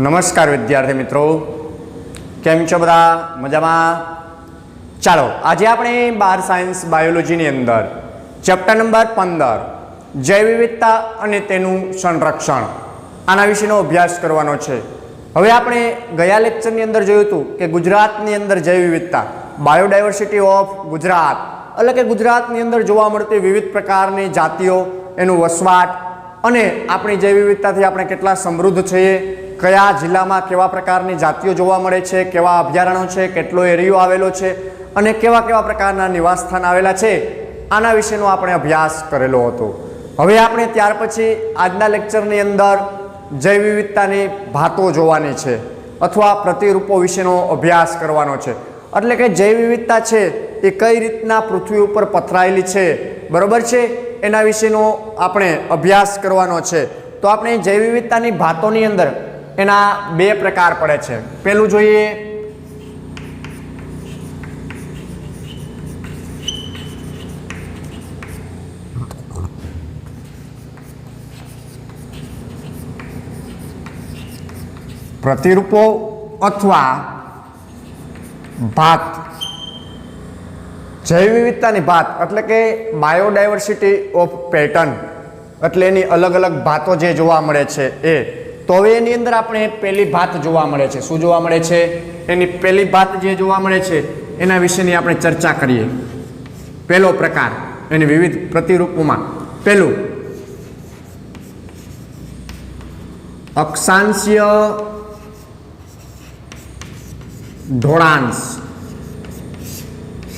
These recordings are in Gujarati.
નમસ્કાર વિદ્યાર્થી મિત્રો, કેમ છો બધા? મજામાં? ચાલો આજે આપણે 12 સાયન્સ બાયોલોજીની અંદર ચેપ્ટર નંબર 15 જૈવ વિવિધતા અને તેનું સંરક્ષણ આના વિશેનો અભ્યાસ કરવાનો છે. હવે આપણે ગયા લેક્ચરની અંદર જોયું હતું કે ગુજરાતની અંદર જૈવ વિવિધતા, બાયોડાયવર્સિટી ઓફ ગુજરાત, એટલે કે ગુજરાતની અંદર જોવા મળતી વિવિધ પ્રકારની જાતિઓ, એનું વસવાટ અને આપણી જૈવ વિવિધતાથી આપણે કેટલા સમૃદ્ધ છીએ, કયા જિલ્લામાં કેવા પ્રકારની જાતિઓ જોવા મળે છે, કેવા અભયારણ્યો છે, કેટલો એરિયો આવેલો છે અને કેવા કેવા પ્રકારના નિવાસસ્થાન આવેલા છે, આના વિશેનો આપણે અભ્યાસ કરેલો હતો. હવે આપણે ત્યાર પછી આજના લેક્ચરની અંદર જૈવ વિવિધતાની ભાતો જોવાની છે અથવા પ્રતિરૂપો વિશેનો અભ્યાસ કરવાનો છે. એટલે કે જૈવ વિવિધતા છે એ કઈ રીતના પૃથ્વી ઉપર પથરાયેલી છે, બરોબર છે, એના વિશેનો આપણે અભ્યાસ કરવાનો છે. તો આપણે જૈવ વિવિધતાની ભાતોની અંદર એના બે પ્રકાર પડે છે. પહેલું જોઈએ પ્રતિરૂપો અથવા ભાત. જૈવ વિવિધતાની ભાત એટલે કે બાયોડાયવર્સિટી ઓફ પેટર્ન, એટલે એની અલગ અલગ ભાતો જે જોવા મળે છે એ. તો હવે એની અંદર આપણે પહેલી ભાત જોવા મળે છે. શું જોવા મળે છે? એની પહેલી ભાત જે જોવા મળે છે એના વિશેની આપણે ચર્ચા કરીએ. પહેલો પ્રકાર એની વિવિધ પ્રતિરૂપોમાં પહેલું અક્ષાંશીય ઢોળાંશ.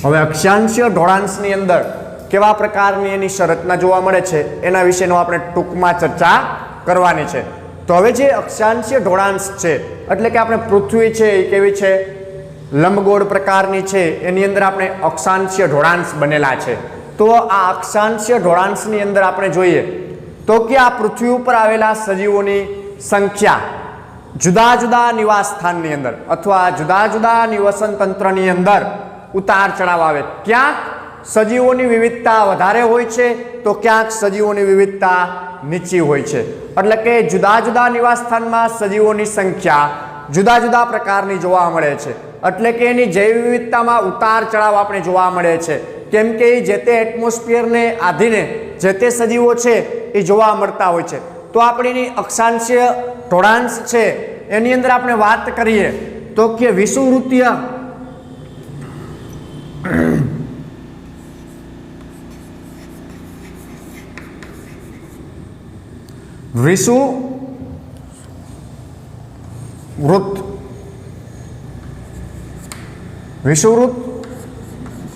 હવે અક્ષાંશીય ઢોળાંશની અંદર કેવા પ્રકારની એની સંરચના જોવા મળે છે એના વિશેનો આપણે ટૂંકમાં ચર્ચા કરવાની છે. તો હવે જે અક્ષાંશીય ઢોળાંશ છે એટલે કે આપણે પૃથ્વી છે એ કેવી છે? લંબગોળ પ્રકારની છે. એની અંદર આપણે અક્ષાંશીય ઢોળાંશ બનેલા છે. તો આ અક્ષાંશીય ઢોળાંશની અંદર આપણે જોઈએ તો કે આ પૃથ્વી ઉપર આવેલા સજીવોની સંખ્યા જુદા જુદા નિવાસ સ્થાનની અંદર અથવા જુદા જુદા નિવસન તંત્રની અંદર ઉતાર ચઢાવ આવે. ક્યાંક સજીવોની વિવિધતા વધારે હોય છે તો ક્યાંક સજીવોની વિવિધતા નીચી હોય છે. એટલે કે જુદા જુદા નિવાસ સ્થાનમાં સજીવોની સંખ્યા જુદા જુદા પ્રકારની જોવા મળે છે. એટલે કે એની જૈવ વિવિધતામાં ઉતાર ચઢાવ આપણે જોવા મળે છે. કેમ કે જે તે એટમોસ્ફિયરને આધીને જે તે સજીવો છે એ જોવા મળતા હોય છે. તો આપણી અક્ષાંશીય ઢોળાંશ છે એની અંદર આપણે વાત કરીએ તો કે વિષુવવૃત્તીય વિષુવવૃત્ત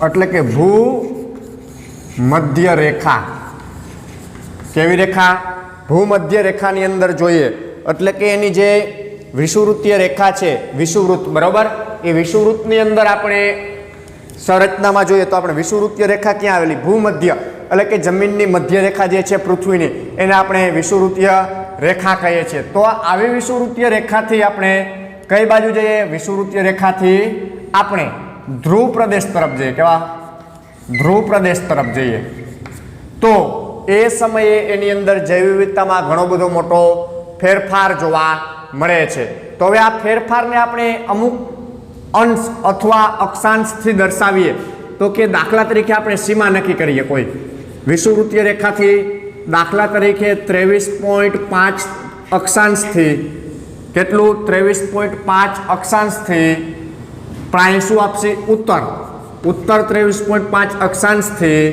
એટલે કે ભૂ મધ્ય રેખા. કેવી રેખા? ભૂમધ્ય રેખાની અંદર જોઈએ એટલે કે એની જે વિષુવવૃત્તીય રેખા છે, વિષુવવૃત્ત, બરોબર, એ વિષુવવૃત્તની અંદર આપણે સંરચનામાં જોઈએ તો આપણે વિષુવવૃત્તીય રેખા ક્યાં આવેલી? ભૂમધ્ય, એટલે કે જમીનની મધ્ય રેખા જે છે પૃથ્વીની, એને આપણે વિષુવવૃત્તીય રેખા કહીએ છીએ. તો આવી વિષુવવૃત્તીય રેખાથી આપણે કઈ બાજુ જઈએ? વિષુવવૃત્તીય રેખાથી આપણે ધ્રુવ પ્રદેશ તરફ જઈએ. કેવા? ધ્રુવ પ્રદેશ તરફ જઈએ. તો એ સમયે એની અંદર જૈવ વિવિધતામાં ઘણો બધો મોટો ફેરફાર જોવા મળે છે. તો હવે આ ફેરફારને આપણે અમુક અંશ અથવા અક્ષાંશથી દર્શાવીએ તો કે દાખલા તરીકે આપણે સીમા નક્કી કરીએ કોઈ વિષુવવૃત્તીય રેખાથી, દાખલા તરીકે 23.5 અક્ષાંશથી, કેટલું? 23.5 અક્ષાંશથી પ્રાય શું આપશે? ઉત્તર 23.5 અક્ષાંશથી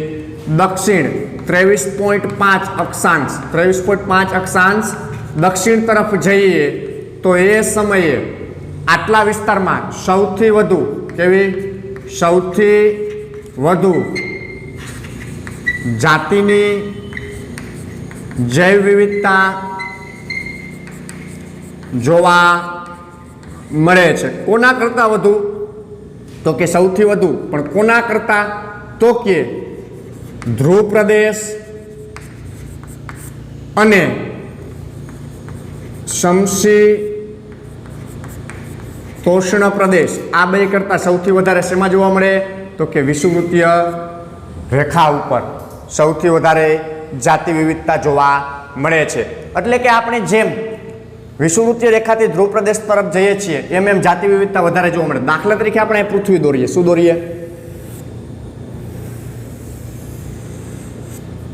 દક્ષિણ 23.5 અક્ષાંશ, 23.5 અક્ષાંશ દક્ષિણ તરફ જઈએ તો એ સમયે આટલા વિસ્તારમાં સૌથી વધુ કેવી? સૌથી વધુ જાતિની જૈવ વિવિધતા જોવા મળે છે. કોના કરતાં વધુ? તો કે સૌથી વધુ, પણ કોના કરતાં? તો કે ધ્રુવ પ્રદેશ અને સમશીતોષ્ણ પ્રદેશ, આ બે કરતાં સૌથી વધારે શેમાં જોવા મળે? તો કે વિષુવવૃત્તીય રેખા ઉપર સૌથી વધારે જાતિ વિવિધતા જોવા મળે છે. એટલે કે આપણે જેમ વિષુવવૃત્તીય રેખાથી ધ્રુવ પ્રદેશ તરફ જઈએ છીએ એમ એમ જાતિ વિવિધતા વધારે જોવા મળે. દાખલા તરીકે આપણે પૃથ્વી દોરીએ. શું દોરીએ?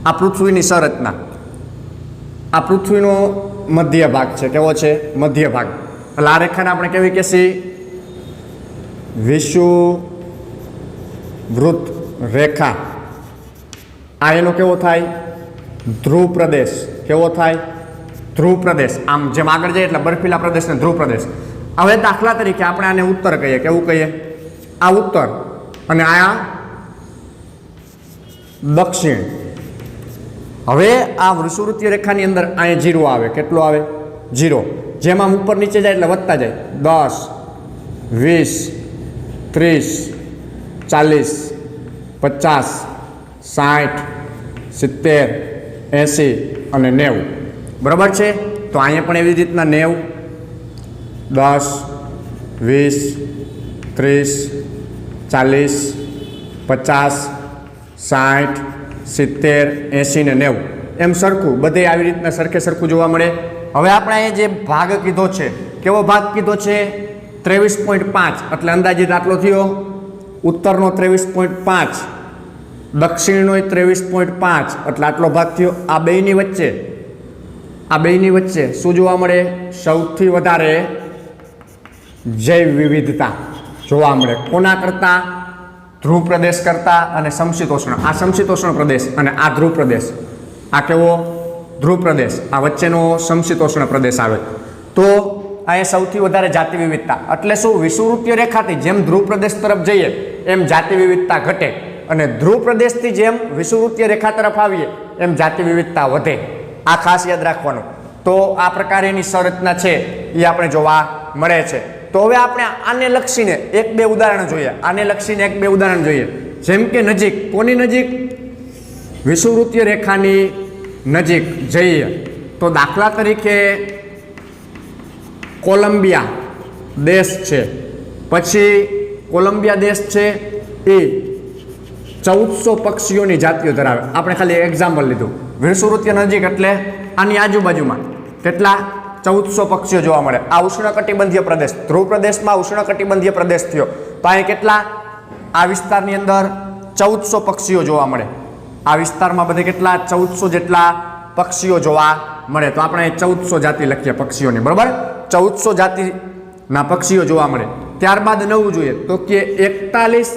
આ પૃથ્વીની સંરચના, આ પૃથ્વીનો મધ્ય ભાગ છે. કેવો છે? મધ્ય ભાગ. એટલે આ રેખાને આપણે કેવી કહેશી? વિષુવવૃત્ત રેખા. આ એનો કેવો થાય? ધ્રુવ પ્રદેશ. કેવો થાય? ધ્રુવ પ્રદેશ. આમ જેમ આગળ જાય એટલે બર્ફીલા પ્રદેશને ધ્રુવ પ્રદેશ. હવે દાખલા તરીકે આપણે આને ઉત્તર કહીએ. કેવું કહીએ? આ ઉત્તર અને આ દક્ષિણ. હવે આ વિષુવવૃત્તીય રેખાની અંદર અહીંયા 0 આવે. કેટલો આવે? 0. જેમ આમ ઉપર નીચે જાય એટલે વધતા જાય. 10, 20, 30, 40, 50, 60, 70, 80 અને 90. બરાબર છે? તો અહીંયા પણ એવી રીતના 90, 10, 20, 30, 40, 50, 60, 70, 80 ને 90 એમ સરખું બધે આવી રીતના સરખે સરખું જોવા મળે. હવે આપણે અહીંયા જે ભાગ કીધો છે, કેવો ભાગ કીધો છે? 23.5. એટલે અંદાજિત આટલો થયો. ઉત્તરનો 23.5, દક્ષિણનો 23.5 એટલે આટલો ભાગ થયો. આ બેયની વચ્ચે શું જોવા મળે? સૌથી વધારે જૈવ વિવિધતા જોવા મળે. કોના કરતા? ધ્રુવ પ્રદેશ કરતા અને સમશીતોષ્ણ. આ સમશીતોષ્ણ પ્રદેશ અને આ ધ્રુવ પ્રદેશ. આ કેવો? ધ્રુવ પ્રદેશ. આ વચ્ચેનો સમશીતોષ્ણ પ્રદેશ આવે. તો અહીંયા સૌથી વધારે જાતિ વિવિધતા. એટલે શું? વિષુવવૃત્તીય રેખાથી જેમ ધ્રુવ પ્રદેશ તરફ જઈએ એમ જાતિ વિવિધતા ઘટે અને ધ્રુવ પ્રદેશથી જેમ વિષુવવૃત્તીય રેખા તરફ આવીએ એમ જાતિ વિવિધતા વધે. આ ખાસ યાદ રાખવાનું. તો આ પ્રકારેની સંરચના છે એ આપણે જોવા મળે છે. તો હવે આપણે આને લક્ષીને 1-2 ઉદાહરણ જોઈએ. આને લક્ષીને 1-2 ઉદાહરણ જોઈએ. જેમ કે નજીક. કોની નજીક? વિષુવવૃત્તીય રેખાની નજીક જઈએ તો દાખલા તરીકે કોલંબિયા દેશ છે. પછી કોલંબિયા દેશ છે એ 1400 પક્ષીઓની જાતિઓ ધરાવે. આપણે ખાલી એક્ઝામ્પલ લીધું. વિષુવવૃત્તીય નજીક એટલે આની આજુબાજુમાં કેટલા? 1400 પક્ષીઓ જોવા મળે. આ ઉષ્ણકટિબંધીય પ્રદેશ. ધ્રુવ પ્રદેશમાં ઉષ્ણકટિબંધીય પ્રદેશ થયો. તો અહીં કેટલા? આ વિસ્તારની અંદર 1400 પક્ષીઓ જોવા મળે. આ વિસ્તારમાં બધે કેટલા? 1400 જેટલા પક્ષીઓ જોવા મળે. તો આપણે અહીં 1400 જાતિ લખીએ પક્ષીઓની. બરાબર? 1400 જાતિના પક્ષીઓ જોવા મળે. ત્યારબાદ નવું જોઈએ તો કે 41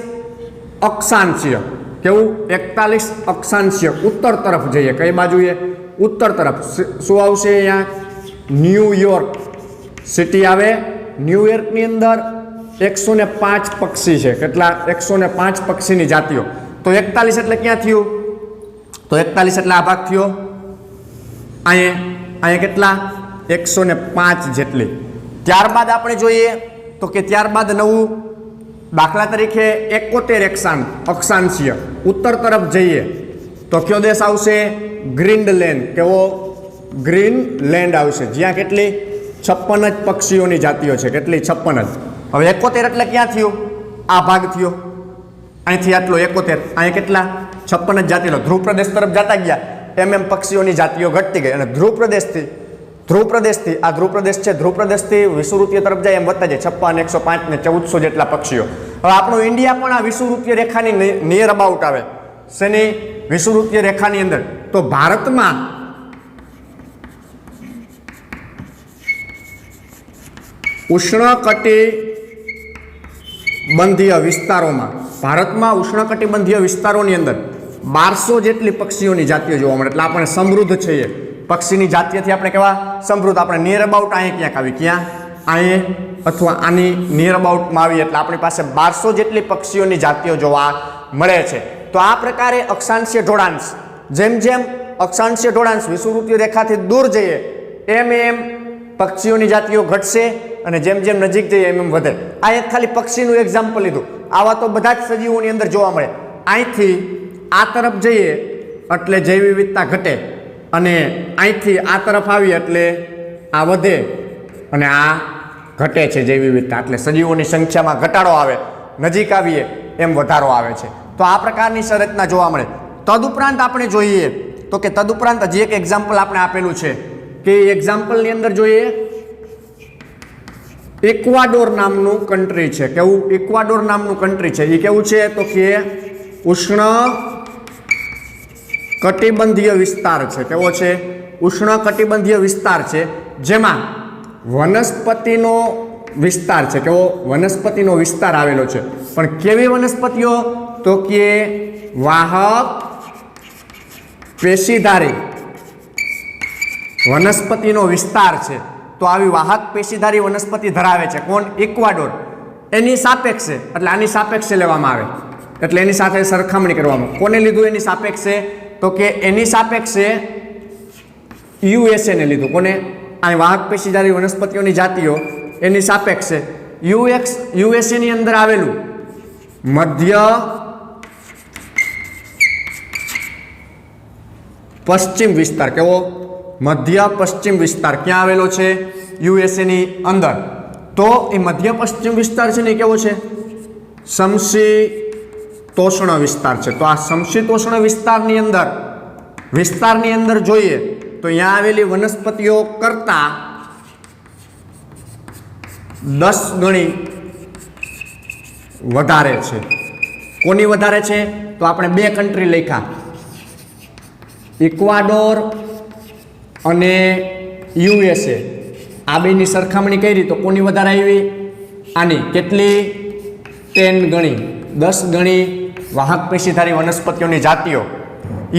અક્ષાંશીય. કેવું? 41 અક્ષાંશીય. ઉત્તર તરફ જઈએ. કઈ બાજુએ? ઉત્તર તરફ. શું આવશે અહીંયા? ન્યુયોર્ક સિટી આવે. ન્યુયોર્કની અંદર 105 પક્ષી છે. કેટલા? 105 પક્ષીની જાતિઓ. તો 41 એટલે ક્યાં થયું? તો 41 એટલે આ ભાગ થયો. અહીંયા કેટલા? 105 જેટલી. ત્યારબાદ આપણે જોઈએ તો કે ત્યારબાદ નવું દાખલા તરીકે 71 અક્ષાંશીય. ઉત્તર તરફ જઈએ તો કયો દેશ આવશે? ગ્રીનલેન્ડ. કેવો? ગ્રીનલેન્ડ આવશે. જ્યાં કેટલી? 56 જ પક્ષીઓની જાતિઓ છે. કેટલી? 56 જ. હવે 71 એટલે ક્યાં થયું? આ ભાગ થયો. અહીંથી આટલો 71. અહીંયા કેટલા? 56 જ જાતિઓ. ધ્રુવ પ્રદેશ તરફ જતા ગયા એમ પક્ષીઓની જાતિઓ ઘટતી ગઈ અને ધ્રુવ પ્રદેશથી આ ધ્રુવ પ્રદેશ છે. ધ્રુવ પ્રદેશથી વિષુવવૃત્તીય તરફ જાય એમ વધતા જાય. 56, 105 ને 1400 જેટલા પક્ષીઓ. હવે આપણું ઇન્ડિયા પણ આ વિષુવવૃત્તીય રેખાની નિયર અબાઉટ આવે. શેની? વિષુવવૃત્તીય રેખાની અંદર. તો ભારતમાં ઉષ્ણકટિબંધીય વિસ્તારોની અંદર 1200 જેટલી પક્ષીઓની જાતિઓ જોવા મળે. એટલે આપણે સમૃદ્ધ છીએ. પક્ષીની જાતિઓથી આપણે કેવા? સમૃદ્ધ. આપણે નિયર અબાઉટ અહીંયા ક્યાંક આવી. ક્યાં? અહીંયા અથવા આની નિયર અબાઉટમાં આવી એટલે આપણી પાસે 1200 જેટલી પક્ષીઓની જાતિઓ જોવા મળે છે. તો આ પ્રકારે અક્ષાંશીય ઢોળાંશ, જેમ જેમ અક્ષાંશીય ઢોળાંશ વિષુવવૃત્તીય રેખાથી દૂર જઈએ એમ પક્ષીઓની જાતિઓ ઘટશે અને જેમ જેમ નજીક જઈએ એમ વધે. આ એક ખાલી પક્ષીનું એક્ઝામ્પલ લીધું. આવા તો બધા જ સજીવોની અંદર જોવા મળે. અહીંથી આ તરફ જઈએ એટલે જૈવ વિવિધતા ઘટે અને અહીંથી આ તરફ આવીએ એટલે આ વધે અને આ ઘટે છે જૈવ વિવિધતા. એટલે સજીવોની સંખ્યામાં ઘટાડો આવે, નજીક આવીએ એમ વધારો આવે છે. તો આ પ્રકારની સંરચના જોવા મળે. તદુપરાંત આપણે જોઈએ તો કે તદુપરાંત હજી એક એક્ઝામ્પલ આપણે આપેલું છે કે એક્ઝામ્પલની અંદર જોઈએ ઇક્વાડોર નામનું કન્ટ્રી છે. કેવું? ઇક્વાડોર નામનું કન્ટ્રી છે. એ કેવું છે? તો કે ઉષ્ણ કટિબંધીય વિસ્તાર છે. કેવો છે? ઉષ્ણ કટિબંધીય વિસ્તાર છે, જેમાં વનસ્પતિનો વિસ્તાર છે. કેવો? વનસ્પતિનો વિસ્તાર આવેલો છે. પણ કેવી વનસ્પતિઓ? તો કે વાહક પેશીધારી વનસ્પતિનો વિસ્તાર છે. તો આવી વાહક પેશીધારી વનસ્પતિ ધરાવે છે. કોણ? ઇક્વાડોર. એની સાપેક્ષે, એટલે આની સાપેક્ષે લેવામાં આવે, એટલે એની સાથે સરખામણી કરવામાં. કોને લીધું એની સાપેક્ષે? તો કે એની સાપેક્ષે યુએસએ ને લીધું. કોને? આ વાહક પેશીધારી વનસ્પતિઓની જાતિઓ એની સાપેક્ષે યુએસએ ની અંદર આવેલું મધ્ય પશ્ચિમ વિસ્તાર. કેવો? મધ્ય પશ્ચિમ વિસ્તાર ક્યાં આવેલો છે? યુએસએ ની અંદર. તો એ મધ્ય પશ્ચિમ વિસ્તાર છે ને કેવો છે? સમશીતોષ્ણ વિસ્તાર છે. તો આ સમશીતોષ્ણ વિસ્તારની અંદર જોઈએ તો અહીંયા આવેલી વનસ્પતિઓ કરતા 10 ગણી વધારે છે. કોની વધારે છે? તો આપણે બે કન્ટ્રી લખ્યા, ઇક્વાડોર અને યુએસએ. આ બેની સરખામણી કરી તો કોની વધારે આવી? આની. કેટલી? 10 ગણી, 10 ગણી વાહક પેશીધારી વનસ્પતિઓની જાતિઓ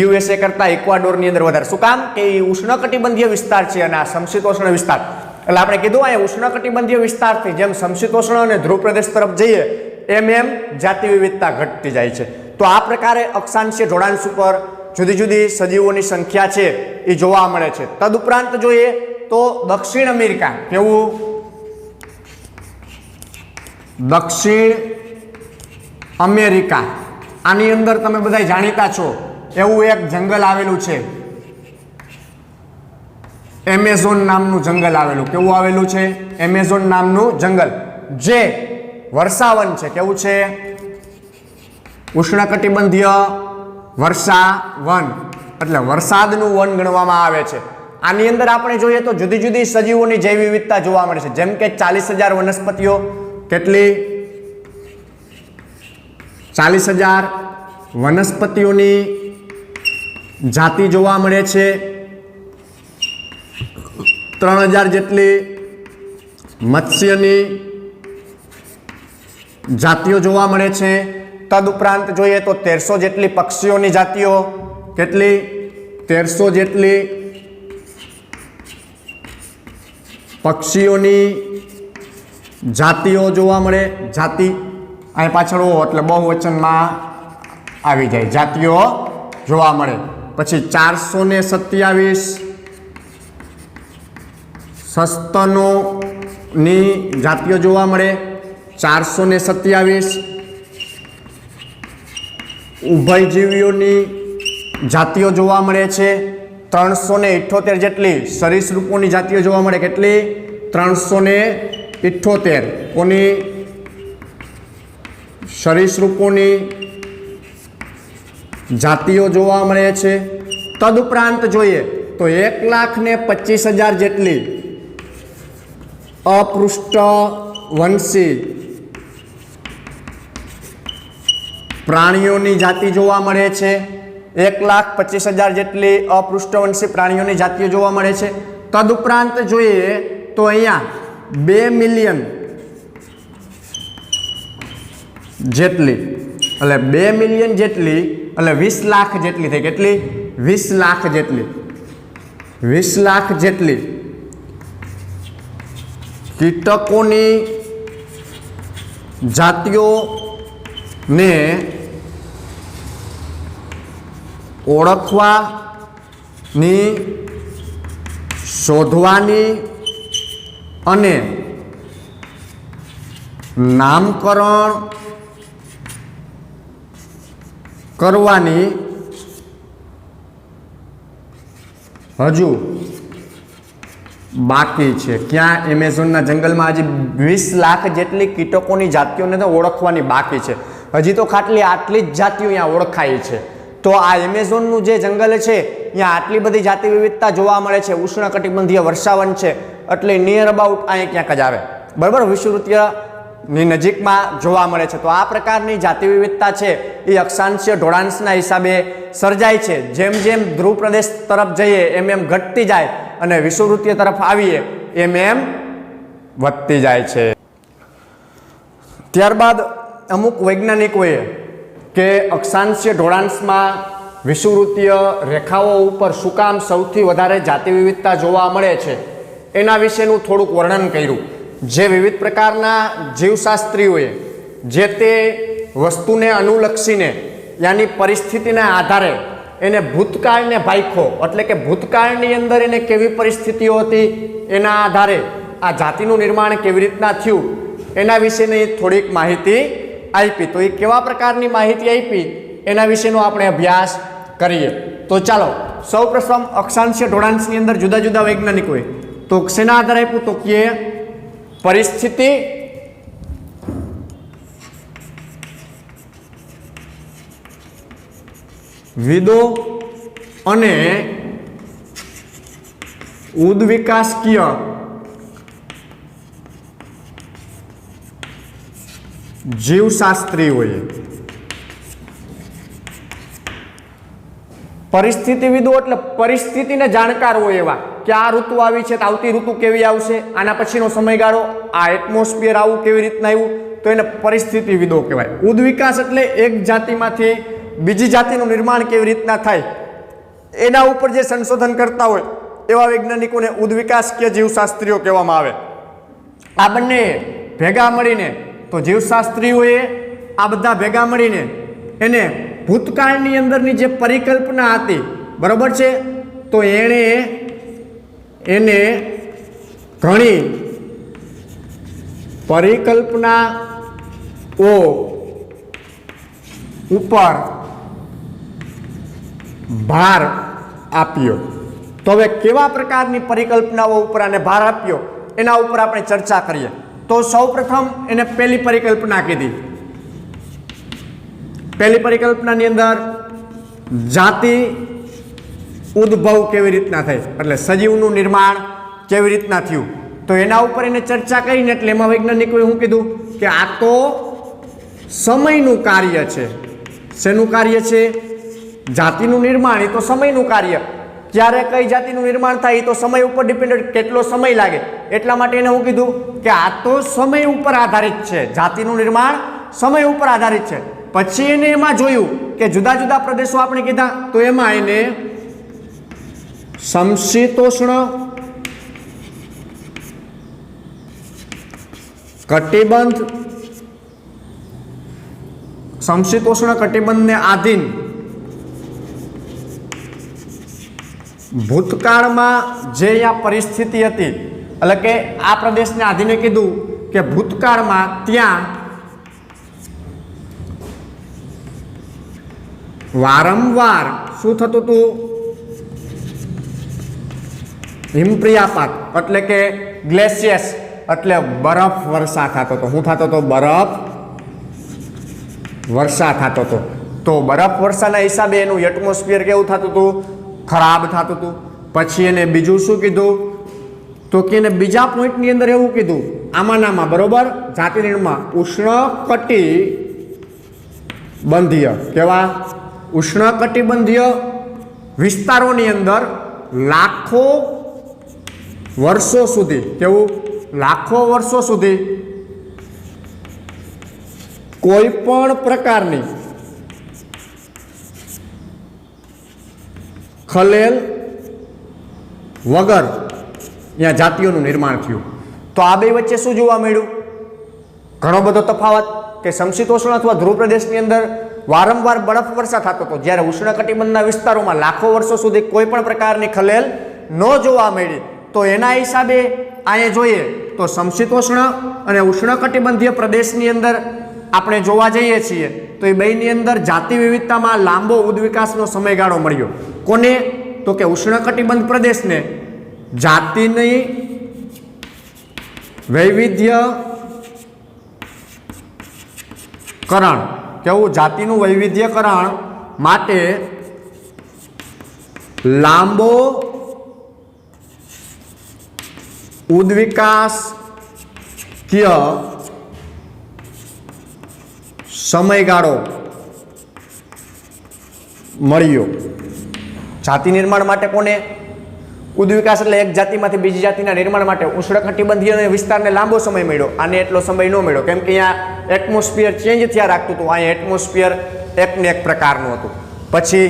યુએસએ કરતા ઇક્વાડોરની અંદર વધારે. શું કામ? કે એ ઉષ્ણકટિબંધીય વિસ્તાર છે અને આ સમશીતોષ્ણ વિસ્તાર. એટલે આપણે કીધું આ ઉષ્ણકટિબંધીય વિસ્તારથી જેમ સમશીતોષ્ણ અને ધ્રુવ પ્રદેશ તરફ જઈએ એમ જાતિ વિવિધતા ઘટતી જાય છે. તો આ પ્રકારે અક્ષાંશીય જોડાંશ ઉપર જુદી જુદી સજીવોની સંખ્યા છે એ જોવા મળે છે. તદુપરાંત જોઈએ તો દક્ષિણ અમેરિકા. કેવું? દક્ષિણ અમેરિકા. આની અંદર તમે બધા જાણીતા છો એવું એક જંગલ આવેલું છે, એમેઝોન નામનું જંગલ આવેલું. કેવું આવેલું છે? એમેઝોન નામનું જંગલ, જે વર્ષાવન છે. કેવું છે? ઉષ્ણકટિબંધીય વર્ષાવન, એટલે વરસાદનું વન ગણવામાં આવે છે. આની અંદર આપણે જોઈએ તો જુદી જુદી સજીવોની જૈવ વિવિધતા જોવા મળે છે. જેમ કે 40,000 વનસ્પતિઓ. કેટલી? 40,000 વનસ્પતિઓની જાતિ જોવા મળે છે. 3,000 જેટલી મત્સ્યની જાતિઓ જોવા મળે છે. તદુપરાંત જોઈએ તો 1300 જેટલી પક્ષીઓની જાતિઓ. કેટલી? 1300 જેટલી પક્ષીઓની જાતિઓ જોવા મળે. જાતિ અહીં પાછળ એટલે બહુવચનમાં આવી જાય, જાતિઓ જોવા મળે. પછી 427 સસ્તનોની જાતિઓ જોવા મળે. 427 ઉભયજીવીઓની જાતિઓ જોવા મળે છે. 378 જેટલી સરીસૃપોની જાતિઓ જોવા મળે. કેટલી? 378. કોની? સરીસૃપોની જાતિઓ જોવા મળે છે. તદુપરાંત જોઈએ તો 1,25,000 જેટલી અપૃષ્ઠવંશી પ્રાણીઓની જાતિ જોવા મળે છે. 1,25,000 જેટલી અપૃષ્ઠવંશી પ્રાણીઓની જાતિઓ જોવા મળે છે. તદુપરાંત જોઈએ તો અહીંયા 2 મિલિયન જેટલી, એટલે 2 મિલિયન જેટલી એટલે 20 લાખ જેટલી થઈ. કેટલી? 20 લાખ જેટલી. 20 લાખ જેટલી કીટકોની જાતિઓને ઓળખવાની, શોધવાની અને નામકરણ કરવાની હજુ બાકી છે. ક્યાં? એમેઝોનના જંગલમાં હજી 20 લાખ જેટલી કીટકોની જાતિઓને તો ઓળખવાની બાકી છે. હજી તો ખાલી આટલી જ જાતિઓ અહીંયા ઓળખાય છે. તો આ એમેઝોનનું જે જંગલ છે ત્યાં આટલી બધી જાતિ વિવિધતા જોવા મળે છે. ઉષ્ણકટિબંધીય વર્ષાવન છે એટલે નિયર અબાઉટ અહીં ક્યાંક જ આવે. બરાબર, વિષુવવૃત્તીયની નજીકમાં જોવા મળે છે. તો આ પ્રકારની જાતિ વિવિધતા છે એ અક્ષાંશીય ઢોળાંશના હિસાબે સર્જાય છે. જેમ જેમ ધ્રુવ પ્રદેશ તરફ જઈએ એમ એમ ઘટતી જાય અને વિષુવવૃત્તીય તરફ આવીએ એમ એમ વધતી જાય છે. ત્યારબાદ અમુક વૈજ્ઞાનિકોએ કે અક્ષાંશીય ઢોળાંશમાં વિષુવવૃત્તીય રેખાઓ ઉપર શું કામ સૌથી વધારે જાતિ વિવિધતા જોવા મળે છે એના વિશેનું થોડુંક વર્ણન કર્યું. જે વિવિધ પ્રકારના જીવશાસ્ત્રીઓએ જે તે વસ્તુને અનુલક્ષીને યાની પરિસ્થિતિના આધારે એને ભૂતકાળને ભાઈખો, એટલે કે ભૂતકાળની અંદર એને કેવી પરિસ્થિતિઓ હતી એના આધારે આ જાતિનું નિર્માણ કેવી રીતના થયું એના વિશેની થોડીક માહિતી આપી. તો એ કેવા પ્રકારની માહિતી આપી એના વિશેનો આપણે અભ્યાસ કરીએ. તો ચાલો સૌપ્રથમ અક્ષાંશીય ઢોળાંશની અંદર જુદા જુદા વૈજ્ઞાનિકોએ તો શેના આધારે આપ્યું તો કે પરિસ્થિતિ, વિદો અને ઉદ્વિકાસકીય જીવશાસ્ત્રીઓએ પરિસ્થિતિવિદો એટલે પરિસ્થિતિને જાણકાર હોય એવા કે આ ઋતુ આવી છે તો આવતી ઋતુ કેવી આવશે, આના પછીનો સમયગાળો, આ એટમોસ્ફિયર આવું કેવી રીતના આવ્યું, તો એને પરિસ્થિતિવિદો કહેવાય. ઉદ્વિકાસ એટલે એક જાતિમાંથી બીજી જાતિનું નિર્માણ કેવી રીતના થાય એના ઉપર જે સંશોધન કરતા હોય એવા વૈજ્ઞાનિકોને ઉદ્વિકાસકીય જીવશાસ્ત્રીઓ કહેવામાં આવે. આ બંને ભેગા મળીને તો જીવશાસ્ત્રીઓએ આ બધા ભેગા મળીને એને ભૂતકાળની અંદરની જે પરિકલ્પના હતી, બરાબર છે, તો એને ઘણી પરિકલ્પનાઓ ઉપર ભાર આપ્યો. તો હવે કેવા પ્રકારની પરિકલ્પનાઓ ઉપર આને ભાર આપ્યો એના ઉપર આપણે ચર્ચા કરીએ. તો સૌપ્રથમ એને પહેલી પરિકલ્પના કીધી. પહેલી પરિકલ્પનાની અંદર જાતિ ઉદ્ભવ કેવી રીતના થાય, એટલે સજીવનું નિર્માણ કેવી રીતના થયું, તો એના ઉપર એને ચર્ચા કરીને એટલે એમાં વૈજ્ઞાનિકોએ શું કીધું કે આ તો સમયનું કાર્ય છે. શેનું કાર્ય છે? જાતિનું નિર્માણ એ તો સમયનું કાર્ય. ક્યારે કઈ જાતિનું નિર્માણ થાય એ તો સમય ઉપર ડિપેન્ડન્ટ, કેટલો સમય લાગે. એટલા માટે એને હું કીધું કે આ તો સમય ઉપર આધારિત છે, જાતિનું નિર્માણ સમય ઉપર આધારિત છે. પછી એને એમાં જોયું કે જુદા જુદા પ્રદેશો આપણે કીધા, તો એમાં એને સમશીતોષ્ણ, કટિબંધ, સમશીતોષ્ણ કટિબંધને આધીન ભૂતકાળમાં જે આ પરિસ્થિતિ હતી, એટલે કે આ પ્રદેશને આધીને કીધું કે ભૂતકાળમાં ત્યાં વારંવાર શું થતું હતું? હિમપ્રિયાપાત, એટલે કે ગ્લેશિયસ, એટલે બરફ વર્ષા થતો હતો. શું થતો હતો? બરફ વર્ષા થતો હતો. તો બરફ વર્ષાના હિસાબે એનું એટમોસ્ફિયર કેવું થતું હતું? ખરાબ થતું હતું. પછી એને બીજું શું કીધું તો કે એને બીજા પોઈન્ટની અંદર એવું કીધું આમાંનામાં, બરોબર, જાતિ નિર્માણ ઉષ્ણકટિબંધીય, કેવા? ઉષ્ણકટિબંધીય વિસ્તારોની અંદર લાખો વર્ષો સુધી, કેવું? લાખો વર્ષો સુધી કોઈ પણ પ્રકારની ખલેલ વગર ત્યાં જાતિઓનું નિર્માણ થયું. તો આ બે વચ્ચે શું જોવા મળ્યું? ઘણો બધો તફાવત કે સમશીતોષ્ણ અથવા ધ્રુવ પ્રદેશની અંદર વારંવાર બરફ વર્ષા થતો હતો, જ્યારે ઉષ્ણકટિબંધના વિસ્તારોમાં લાખો વર્ષો સુધી કોઈ પણ પ્રકારની ખલેલ ન જોવા મળી. તો એના હિસાબે અહીંયા જોઈએ તો સમશીતોષ્ણ અને ઉષ્ણકટિબંધીય પ્રદેશની અંદર આપણે જોવા જઈએ છીએ તો એ બેની અંદર જાતિ વિવિધતામાં લાંબો ઉદ્વિકાસનો સમયગાળો મળ્યો. કોને? તો કે ઉષ્ણકટિબંધ પ્રદેશને જાતિની વૈવિધ્યકરણ, કેવું? જાતિનું વૈવિધ્યકરણ માટે લાંબો ઉદ્વિકાસ સમયગાળો મળ્યો. જાતિ નિર્માણ માટે કોને? ઉદ્વિકાસ એટલે એક જાતિમાંથી બીજી જાતિના નિર્માણ માટે ઉષ્ણકટિબંધીય વિસ્તારને લાંબો સમય મળ્યો. આને એટલો સમય ન મળ્યો, કેમ કે અહીંયા એટમોસ્ફિયર ચેન્જ થયા રાખતું હતું. અહીંયા એટમોસ્ફિયર એકને એક પ્રકારનું હતું. પછી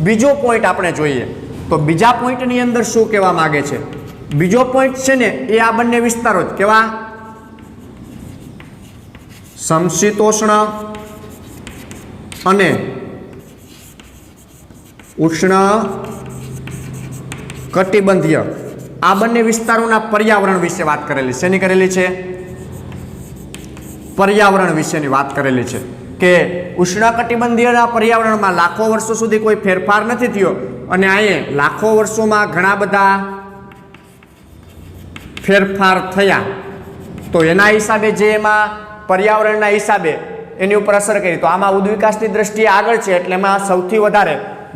બીજો પોઈન્ટ આપણે જોઈએ તો બીજા પોઈન્ટની અંદર શું કહેવા માંગે છે? બીજો પોઈન્ટ છે ને એ આ બંને વિસ્તારો જ કેવા? સમશીતોષ્ણ અને ઉષ્ણ કટિબંધીય આ બંને વિસ્તારોના પર્યાવરણ વિશે વાત કરેલી. શેની કરેલી છે? પર્યાવરણ વિશેની વાત કરેલી છે કે ઉષ્ણકટિબંધીયના પર્યાવરણમાં લાખો વર્ષો સુધી કોઈ ફેરફાર નથી થયો અને અહીંયા લાખો વર્ષોમાં ઘણા બધા ફેરફાર થયા. તો એના હિસાબે જે એમાં પર્યાવરણના હિસાબે એની ઉપર અસર કરી. તો આમાં ઉદ્વિકાસની દ્રષ્ટિએ આગળ છે એટલે એમાં સૌથી વધારે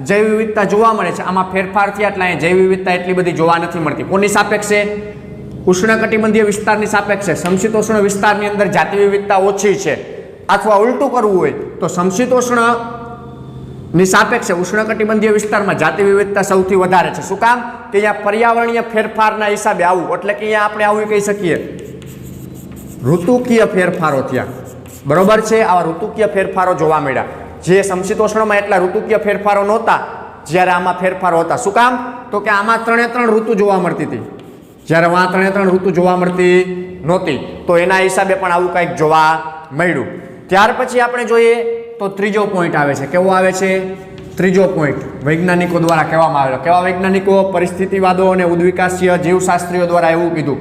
જૈવ વિવિધતા જોવા મળે છે. આમાં ફેરફાર થયા એટલે અહીંયા જૈવ વિવિધતા એટલી બધી જોવા નથી મળતી. કોની સાપેક્ષે? ઉષ્ણકટિબંધીય વિસ્તારની સાપેક્ષે. સમશીતોષ્ણ વિસ્તારની અંદર જાતિ વિવિધતા ઓછી છે. અથવા ઉલટું કરવું હોય તો સમશીતોષ્ણની સાપેક્ષે ઉષ્ણકટિબંધીય વિસ્તારમાં જાતિ વિવિધતા સૌથી વધારે છે. શું કામ? કે અહીંયા પર્યાવરણીય ફેરફારના હિસાબે આવું, એટલે કે અહીંયા આપણે આવું કહી શકીએ ઋતુકીય ફેરફારો થયા. બરોબર છે? આવા ઋતુકીય ફેરફારો જોવા મળ્યા. જે સમશીતોષ્ણમાં એટલા ઋતુકીય ફેરફારો નહોતા જ્યારે આમાં ફેરફારો હતા. શું કામ? તો કે આમાં 3 ઋતુ જોવા મળતી હતી જ્યારે આ 3 ઋતુ જોવા મળતી નહોતી. તો એના હિસાબે પણ આવું કંઈક જોવા મળ્યું. ત્યાર પછી આપણે જોઈએ તો ત્રીજો પોઈન્ટ આવે છે. કેવો આવે છે? ત્રીજો પોઈન્ટ વૈજ્ઞાનિકો દ્વારા કહેવામાં આવેલો. કેવા વૈજ્ઞાનિકો? પરિસ્થિતિવાદો અને ઉદ્વિકાસીય જીવશાસ્ત્રીઓ દ્વારા એવું કીધું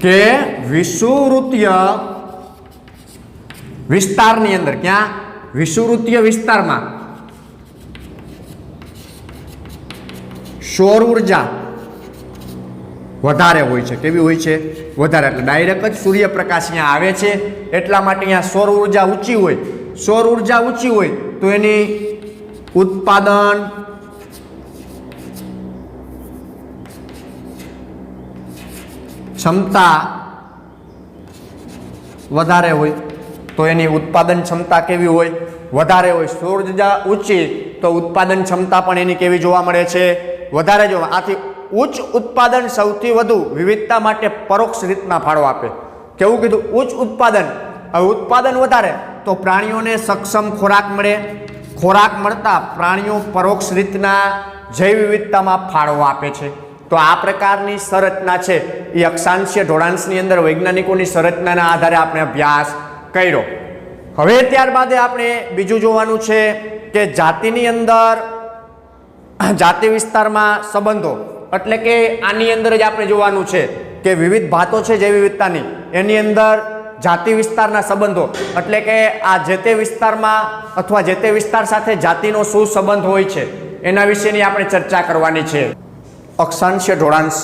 કે વિષુવવૃત્તીય વિસ્તારની અંદર, ક્યાં? વિષુવવૃત્તીય વિસ્તારમાં સૌર ઉર્જા વધારે હોય છે. કેવી હોય છે? વધારે. એટલે ડાયરેક્ટ જ સૂર્યપ્રકાશ અહીંયા આવે છે એટલા માટે અહીંયા સૌર ઉર્જા ઊંચી હોય. સૌર ઉર્જા ઊંચી હોય તો એની ઉત્પાદન ક્ષમતા વધારે હોય. તો એની ઉત્પાદન ક્ષમતા કેવી હોય? વધારે હોય. સૌર ઉર્જા ઊંચી તો ઉત્પાદન ક્ષમતા પણ એની કેવી જોવા મળે છે? વધારે જોવા. આથી ઉચ્ચ ઉત્પાદન સૌથી વધુ વિવિધતા માટે પરોક્ષ રીતના ફાળો આપે. કેવું કીધું? ઉચ્ચ ઉત્પાદન. હવે ઉત્પાદન વધારે તો પ્રાણીઓને સક્ષમ ખોરાક મળે. ખોરાક મળતા પ્રાણીઓ પરોક્ષ રીતના જૈવ વિવિધતામાં ફાળો આપે છે. તો આ પ્રકારની સંરચના છે એ અક્ષાંશીય ઢોળાંશની અંદર વૈજ્ઞાનિકોની સંરચનાના આધારે આપણે અભ્યાસ કર્યો. હવે ત્યારબાદ આપણે બીજું જોવાનું છે કે જાતિની અંદર જાતિ વિસ્તારમાં સંબંધો, એટલે કે આની અંદર જ આપણે જોવાનું છે કે વિવિધ ભાતો છે જૈવ વિવિધતાની, એની અંદર જાતિ વિસ્તારના સંબંધો, એટલે કે આ જે તે વિસ્તારમાં અથવા જે તે વિસ્તાર સાથે જાતિનો શું સંબંધ હોય છે એના વિશેની આપણે ચર્ચા કરવાની છે. અક્ષાંશીય ઢોળાંશ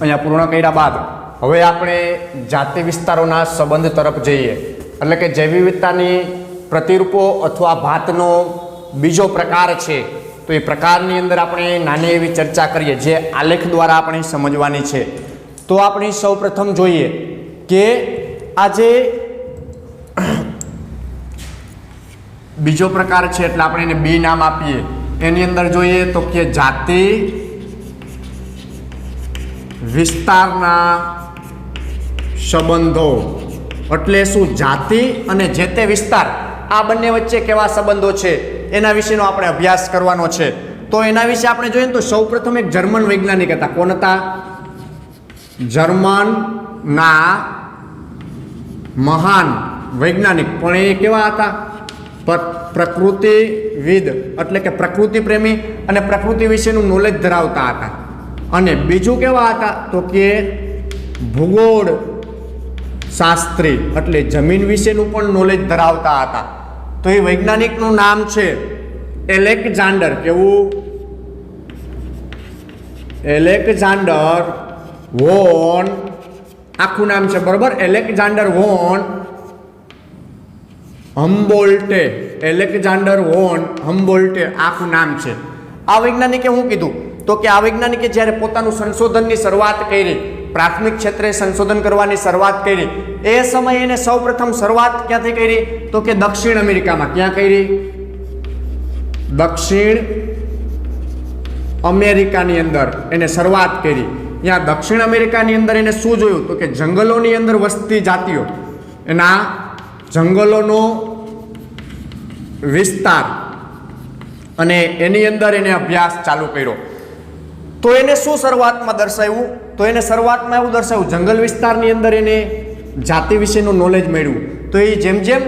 અહીંયા પૂર્ણ કર્યા બાદ હવે આપણે જાતિ વિસ્તારોના સંબંધ તરફ જઈએ. એટલે કે જૈવ વિવિધતાની પ્રતિરૂપો અથવા ભાતનો બીજો પ્રકાર છે. તો એ પ્રકારની અંદર આપણે નાની એવી ચર્ચા કરીએ જે આલેખ દ્વારા આપણે સમજવાની છે. તો આપણે સૌ પ્રથમ જોઈએ કે આજે બીજો પ્રકાર છે એટલે આપણે એને બી નામ આપીએ. એની અંદર જોઈએ તો કે જાતિ વિસ્તારના સંબંધો. એટલે શું? જાતિ અને જે તે વિસ્તાર આ બંને વચ્ચે કેવા સંબંધો છે એના વિશેનો આપણે અભ્યાસ કરવાનો છે. તો એના વિશે આપણે જોઈએ તો સૌપ્રથમ એક જર્મન વૈજ્ઞાનિક હતા. કોણ હતા? જર્મનના મહાન વૈજ્ઞાનિક. પણ એ કેવા હતા? પ્રકૃતિવિદ, એટલે કે પ્રકૃતિ પ્રેમી અને પ્રકૃતિ વિશેનું નોલેજ ધરાવતા હતા. અને બીજું કેવા હતા? તો કે ભૂગોળ શાસ્ત્રી, એટલે જમીન વિશેનું પણ નોલેજ ધરાવતા હતા. તો એ વૈજ્ઞાનિકનું નામ છે એલેક્ઝાન્ડર. કેવું? એલેક્ઝાન્ડર વોન, આખું નામ છે બરોબર, એલેક્ઝાન્ડર વોન હમ્બોલ્ટે. એલેક્ઝાન્ડર વોન હમ્બોલ્ટે આખું નામ છે. આ વૈજ્ઞાનિકે શું કીધું? તો કે આ વૈજ્ઞાનિકે જ્યારે પોતાનું સંશોધનની શરૂઆત કરી प्राथमिक क्षेत्रे संशोधन करवानी शरूआत करी। ए समये एने सौप्रथम शरूआत क्यांथी करी तो के दक्षिण अमेरिकामां। क्यां करी? दक्षिण अमेरिकानी अंदर एने शरूआत करी। ત્યાં દક્ષિણ અમેરિકાની અંદર એને શું જોયું તો કે જંગલોની અંદર વસતી જાતિઓ, એના જંગલોનો વિસ્તાર અને એની અંદર એને અભ્યાસ ચાલુ કર્યો। તો એને શું શરૂઆતમાં દર્શાવ્યું તો એને શરૂઆતમાં એવું દર્શાવ્યું જંગલ વિસ્તારની અંદર એને જાતિ વિશેનું નોલેજ મળ્યું। તો એ જેમ જેમ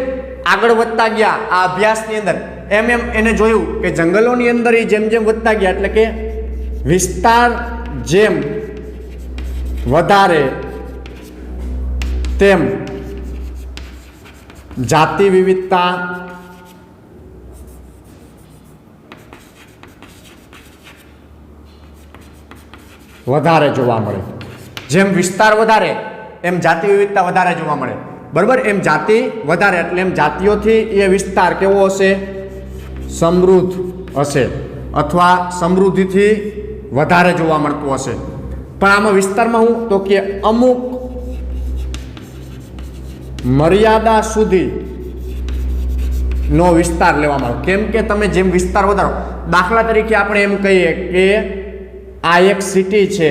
આગળ વધતા ગયા આ અભ્યાસની અંદર એમ એમ એને જોયું કે જંગલોની અંદર એ જેમ જેમ વધતા ગયા એટલે કે વિસ્તાર જેમ વધારે તેમ જાતિ વિવિધતા વધારે જોવા મળે। જેમ વિસ્તાર વધારે એમ જાતિ વિવિધતા વધારે જોવા મળે, બરાબર। એમ જાતિ વધારે એટલે એમ જાતિઓથી એ વિસ્તાર કેવો હશે? સમૃદ્ધ હશે અથવા સમૃદ્ધિથી વધારે જોવા મળતું હશે। પણ આમાં વિસ્તારમાં હું તો કે અમુક મર્યાદા સુધી નો વિસ્તાર લેવામાં આવે। કેમ કે તમે જેમ વિસ્તાર વધારો, દાખલા તરીકે આપણે એમ કહીએ કે આ એક સિટી છે,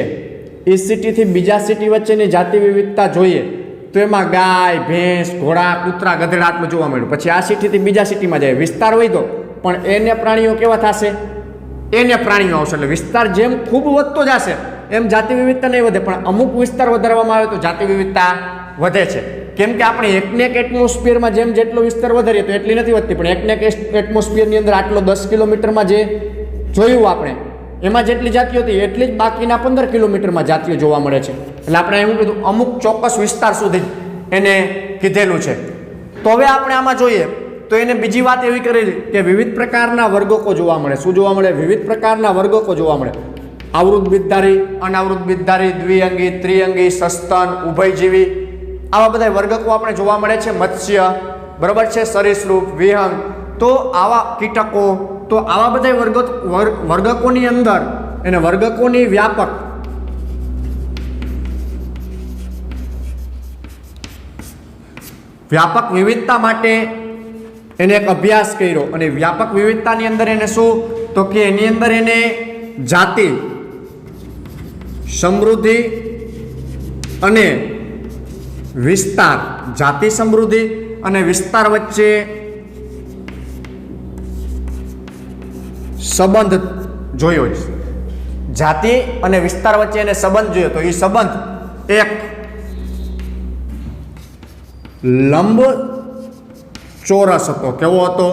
એ સિટીથી બીજા સિટી વચ્ચેની જાતિ વિવિધતા જોઈએ તો એમાં ગાય, ભેંસ, ઘોડા, કૂતરા, ગધેડા આટલું જોવા મળ્યું। પછી આ સિટીથી બીજા સિટીમાં જાય, વિસ્તાર વધ્યો પણ એને પ્રાણીઓ કેવા થશે? એને પ્રાણીઓ આવશે। એટલે વિસ્તાર જેમ ખૂબ વધતો જશે એમ જાતિ વિવિધતા નહીં વધે, પણ અમુક વિસ્તાર વધારવામાં આવે તો જાતિ વિવિધતા વધે છે। કેમ કે આપણે એકને એક એટમોસ્ફિયરમાં જેમ જેટલો વિસ્તાર વધારીએ તો એટલી નથી વધતી, પણ એકને એક એટમોસ્ફિયરની અંદર આટલો 10 કિલોમીટરમાં જે જોયું આપણે એમાં જેટલી જાતિઓ હતી એટલી જ બાકીના 15 કિલોમીટરમાં જાતિઓ જોવા મળે છે। એટલે આપણે એવું કીધું અમુક ચોક્કસ વિસ્તાર સુધી એને કીધેલું છે। તો હવે આપણે આમાં જોઈએ તો એને બીજી વાત એવી કરેલી કે વિવિધ પ્રકારના વર્ગકો જોવા મળે। શું જોવા મળે? વિવિધ પ્રકારના વર્ગકો જોવા મળે। આવૃત બીજધારી, અનાવૃત બીજધારી, દ્વિઅંગી, ત્રિઅંગી, સસ્તન, ઉભયજીવી, આવા બધા વર્ગકો આપણે જોવા મળે છે। મત્સ્ય, બરાબર છે, સરીસૃપ, વિહંગ, તો આવા કીટકો, તો આવા બધા વર્ગકોની અંદર એને વર્ગકોની વ્યાપક વિવિધતા માટે એને એક અભ્યાસ કર્યો। અને વ્યાપક વિવિધતાની અંદર એને શું તો કે એની અંદર એને જાતિ, સમૃદ્ધિ અને વિસ્તાર, જાતિ, સમૃદ્ધિ અને વિસ્તાર વચ્ચે સંબંધ જોયો છે। જાતિ અને વિસ્તાર વચ્ચે એને સંબંધ જોયો તો એ સંબંધ એક લંબચોરસ હતો। કેવો હતો?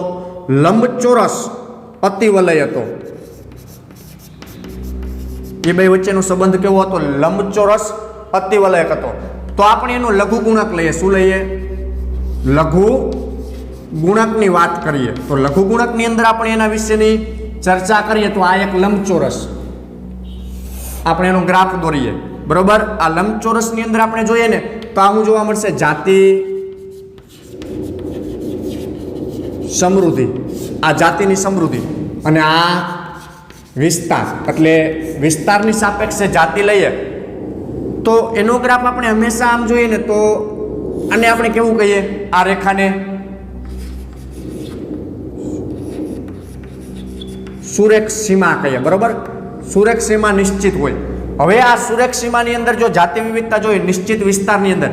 લંબચોરસ અતિવલય હતો। એ બે વચ્ચેનો સંબંધ કેવો હતો? લંબચોરસ અતિવલય હતો। તો આપણે એનો લઘુ ગુણક લઈએ। શું લઈએ? લઘુ ગુણકની વાત કરીએ તો લઘુ ગુણકની અંદર આપણે એના વિશેની ચર્ચા કરીએ તો આ એક લંબચોરસ, આપણે એનો ગ્રાફ દોરીએ, બરોબર। આ લંબચોરસની અંદર આપણે જોઈએ ને તો આ શું જોવા મળશે? જાતિ, સમૃદ્ધિ, આ જાતિની સમૃદ્ધિ અને આ વિસ્તાર, એટલે વિસ્તારની સાપેક્ષે જાતિ લઈએ તો એનો ગ્રાફ આપણે હંમેશા આમ જોઈએ ને તો આને આપણે કેવું કહીએ? આ રેખાને સુરેખ સીમા કહીએ, બરોબર। સુરેખ સીમા નિશ્ચિત હોય। હવે આ સુરેખ સીમાની અંદર જો જાતિ વિવિધતા જોઈએ નિશ્ચિત વિસ્તારની અંદર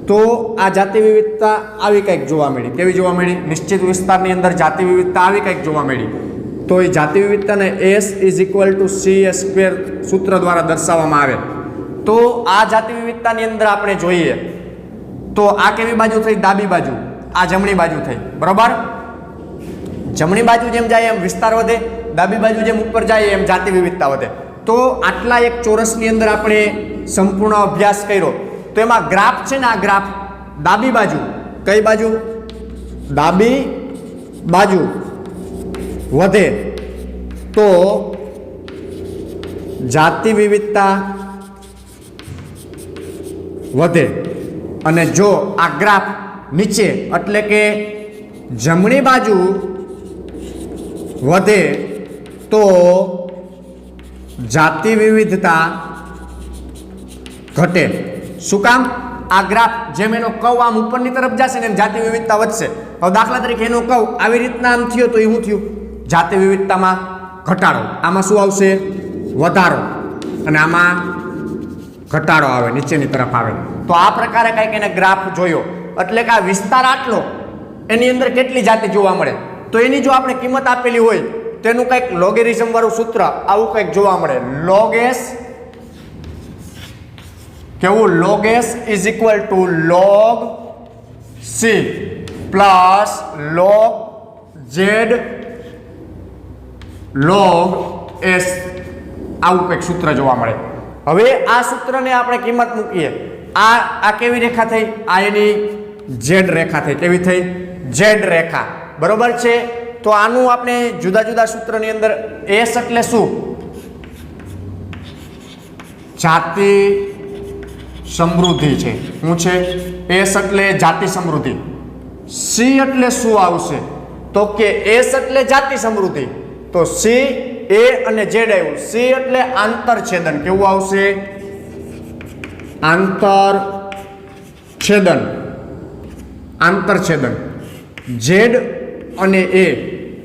તો આ જાતિ વિવિધતા આવી કંઈક જોવા મળી। કેવી જોવા મળી? નિશ્ચિત વિસ્તારની અંદર જાતિ વિવિધતા આવી કંઈક જોવા મળી। તો એ જાતિ વિવિધતાને S = C² સૂત્ર દ્વારા દર્શાવવામાં આવે। તો આ જાતિ વિવિધતાની અંદર આપણે જોઈએ તો આ કેવી બાજુ થઈ? ડાબી બાજુ, આ જમણી બાજુ થઈ, બરોબર। જમણી બાજુ જેમ જાય એમ વિસ્તાર વધે, ડાબી બાજુ જેમ ઉપર જાય એમ જાતિ વિવિધતા વધે। તો આટલા એક ચોરસની અંદર આપણે સંપૂર્ણ અભ્યાસ કર્યો તો એમાં ગ્રાફ છે ને, આ ગ્રાફ ડાબી બાજુ, કઈ બાજુ? ડાબી બાજુ વધે તો જાતિ વિવિધતા વધે, અને જો આ ગ્રાફ નીચે એટલે કે જમણી બાજુ વધે તો જાતિ વિવિધતા ઘટે. શું કામ? આ ગ્રાફ જેમ એનો કવ આમ ઉપરની તરફ જશે ને એમ જાતિ વિવિધતા વધશે. હવે દાખલા તરીકે એનો કવ આવી રીતના આમ થયો તો એ શું થયું? જાતિ વિવિધતામાં ઘટાડો. આમાં શું આવશે? વધારો. અને આમાં ઘટાડો આવે, નીચેની તરફ આવે. તો આ પ્રકારે કંઈક એને ગ્રાફ જોયો. એટલે કે આ વિસ્તાર આટલો, એની અંદર કેટલી જાતિ જોવા મળે, તો એની જો આપણે કિંમત આપેલી હોય તેનું કંઈક લોગેરિઝમ વાળું સૂત્ર આવું કંઈક જોવા મળે. લોગ એસ કેવું? Log S is equal to log C plus log Z log S, આવું કંઈક સૂત્ર જોવા મળે. હવે આ સૂત્રને આપણે કિંમત મૂકીએ. આ કેવી રેખા થઈ? આ એની ઝેડ રેખા થઈ. કેવી થઈ? ઝેડ રેખા. બરોબર છે. તો આનું આપણે જુદા જુદા સૂત્રની અંદર એસ એટલે શું? જાતિ સમૃદ્ધિ છે. શું છે? એસ એટલે જાતિ સમૃદ્ધિ. સી એટલે શું આવશે? તો કે એસ એટલે જાતિ સમૃદ્ધિ, તો સી એ અને ઝેડ આવ્યું. સી એટલે આંતરછેદન. કેવું આવશે? આંતરછેદન. આંતરછેદન. ઝેડ અને એ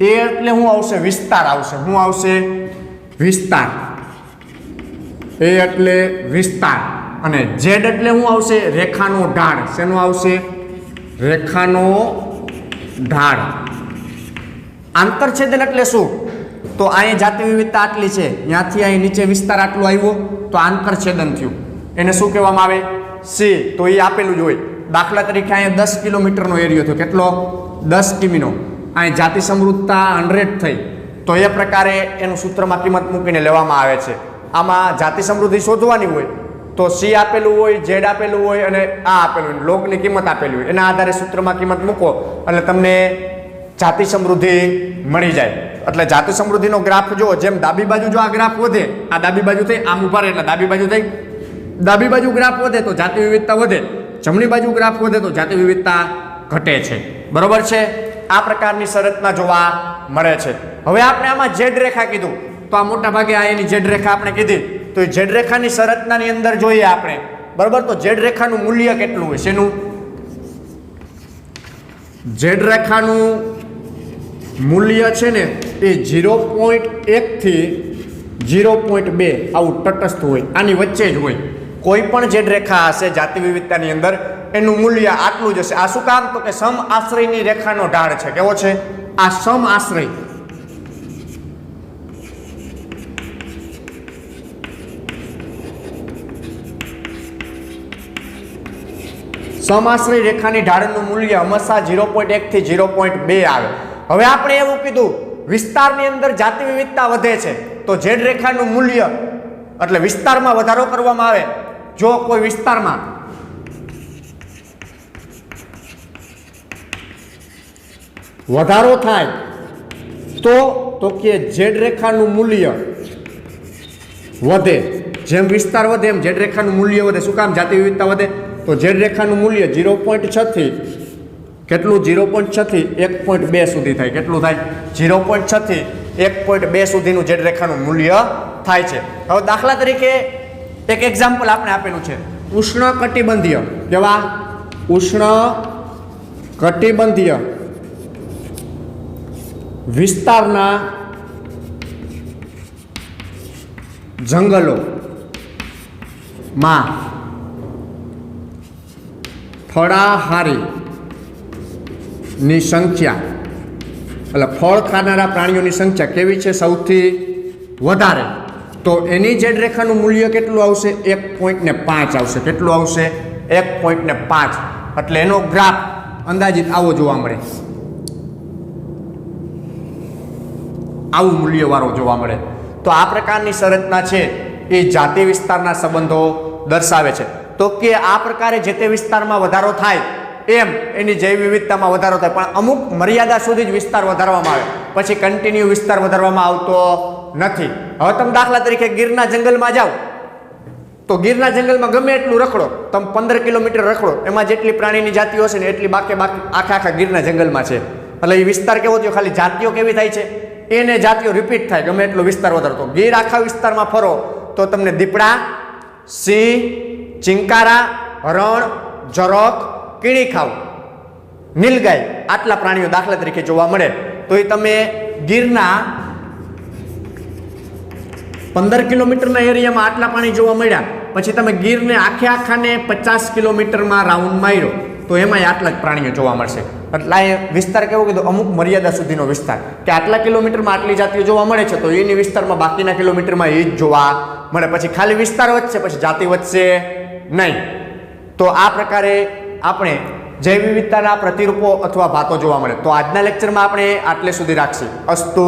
એટલે શું આવશે? વિસ્તાર આવશે. શું આવશે? વિસ્તાર. એ એટલે વિસ્તાર. અને ઝેડ એટલે શું આવશે? રેખાનો ઢાળ. શેનો આવશે? રેખાનો ઢાળ. આંતરછેદન એટલે શું? તો અહીંયા જાતિ વિવિધતા આટલી છે, ત્યાંથી અહીં નીચે વિસ્તાર આટલો આવ્યો, તો આંતરછેદન થયું. એને શું કહેવામાં આવે? સી. તો એ આપેલું જ હોય. દાખલા તરીકે અહીંયા 10 કિલોમીટરનો એરિયો થયો. કેટલો? 10 કિમીનો. અહીં જાતિ સમૃદ્ધતા 100 થઈ. તો એ પ્રકારે એનું સૂત્રમાં કિંમત મૂકીને લેવામાં આવે છે. આમાં જાતિ સમૃદ્ધિ શોધવાની હોય તો સી આપેલું હોય, ઝેડ આપેલું હોય અને આ આપેલું હોય, લોગની કિંમત આપેલી હોય. એના આધારે સૂત્રમાં કિંમત મૂકો એટલે તમને જાતિ સમૃદ્ધિ મળી જાય. એટલે જાતિ સમૃદ્ધિનો ગ્રાફ જુઓ. જેમ ડાબી બાજુ જો આ ગ્રાફ વધે, આ ડાબી બાજુ થઈ, આમ ઉભા રહે એટલે ડાબી બાજુ થઈ. ડાબી બાજુ ગ્રાફ વધે તો જાતિ વિવિધતા વધે, જમણી બાજુ ગ્રાફ વધે તો જાતિ વિવિધતા ઘટે છે. બરોબર છે. આ પ્રકારની શરતના જોવા મળે છે. હવે આપણે આમાં ઝેડ રેખા કીધું તો આ મોટા ભાગે આ એની ઝેડ રેખા આપણે કીધી. તો એ ઝેડ રેખાની શરતનાની અંદર જોઈએ આપણે. બરોબર. તો ઝેડ રેખાનું મૂલ્ય કેટલું હોય? શેનું? ઝેડ રેખાનું મૂલ્ય છે ને એ 0.1 થી 0.2 આવું તટસ્થ હોય, આની વચ્ચે જ હોય. કોઈ પણ ઝેડ રેખા હશે જાતિ વિવિધતાની અંદર એનું મૂલ્ય આટલું જ હશે. આ શું કામ? તો કે સમ આશ્રયની રેખાનો ઢાળ છે. કેવો છે? આ સમ આશ્રય. સમાશ્રય રેખાની ઢાળનું મૂલ્ય હંમેશા 0.1 થી 0.2 આવે. હવે આપણે એવું કીધું વિસ્તારની અંદર જાતિ વિવિધતા વધે છે તો ઝેડ રેખાનું મૂલ્ય એટલે વિસ્તારમાં વધારો કરવામાં આવે. જો કોઈ વિસ્તારમાં વધારો થાય તો કે ઝેડ રેખાનું મૂલ્ય વધે. જેમ વિસ્તાર વધે એમ ઝેડ રેખાનું મૂલ્ય વધે. શું કામ? જાતિ વિવિધતા વધે. તો ઝેડ રેખાનું મૂલ્ય 0.6 થી કેટલું? 0.6 થી 1.2 સુધી થાય. કેટલું થાય? 0.6 થી 1.2 સુધીનું ઝેડ રેખાનું મૂલ્ય થાય છે. હવે દાખલા તરીકે એક એક્ઝામ્પલ આપણે આપેલું છે. ઉષ્ણકટિબંધીય. કેવા? ઉષ્ણકટિબંધીય વિસ્તારના જંગલોમાં ફળાહારીની સંખ્યા એટલે ફળ ખાનારા પ્રાણીઓની સંખ્યા કેવી છે? સૌથી વધારે. તો એની ઝેડ રેખાનું મૂલ્ય કેટલું આવશે? 1.5 આવશે. કેટલું આવશે? 1.5. એટલે એનો ગ્રાફ અંદાજિત આવો જોવા મળે. આવું મૂલ્યવાળો જોવા મળે. તો આ પ્રકારની સંરચના છે એ જાતિ વિસ્તારના સંબંધો દર્શાવે છે. તો કે આ પ્રકારે જે તે વિસ્તારમાં વધારો થાય એમ એની જૈવ વિવિધતામાં વધારો થાય, પણ અમુક મર્યાદા સુધી જ વિસ્તાર વધારવામાં આવે, પછી કન્ટિન્યુ વિસ્તાર વધારવામાં આવતો નથી. હવે તમે દાખલા તરીકે ગીરના જંગલમાં જાઓ તો ગીરના જંગલમાં ગમે એટલું રખડો, તમે 15 કિલોમીટર રખડો, એમાં જેટલી પ્રાણીની જાતિઓ હશે ને એટલી બાકી આખા ગીરના જંગલમાં છે. એટલે એ વિસ્તાર કેવો થયો? ખાલી જાતિઓ કેવી થાય છે? એને જાતિઓ રિપીટ થાય ગમે એટલો વિસ્તાર વધારતો. ગીર આખા વિસ્તારમાં ફરો તો તમને દીપડા, સિંહ, ચિંકારા, હરણ, જરોખ, કીડીખાવ, નીલગાય આટલા પ્રાણીઓ દાખલા તરીકે જોવા મળે. તો એ તમે ગીરના 15 કિલોમીટરના એરિયામાં આટલા પ્રાણી જોવા મળ્યા, પછી તમે ગીરને આખાને 50 કિલોમીટરમાં રાઉન્ડ માર્યો તો એમાં આટલા જ પ્રાણીઓ જોવા મળશે. એટલે આ વિસ્તાર કેવો કીધું, અમુક મર્યાદા સુધીનો વિસ્તાર, કે આટલા કિલોમીટરમાં આટલી જાતિઓ જોવા મળે છે તો એની વિસ્તારમાં બાકીના કિલોમીટરમાં એ જ જોવા મળે. પછી ખાલી વિસ્તાર વધશે, પછી જાતિ વધશે નહીં. તો આ પ્રકારે આપણે જૈવ વિવિધતાના પ્રતિરૂપો અથવા ભાતો જોવા મળે. તો આજના લેક્ચરમાં આપણે આટલે સુધી રાખીએ. અસ્તુ.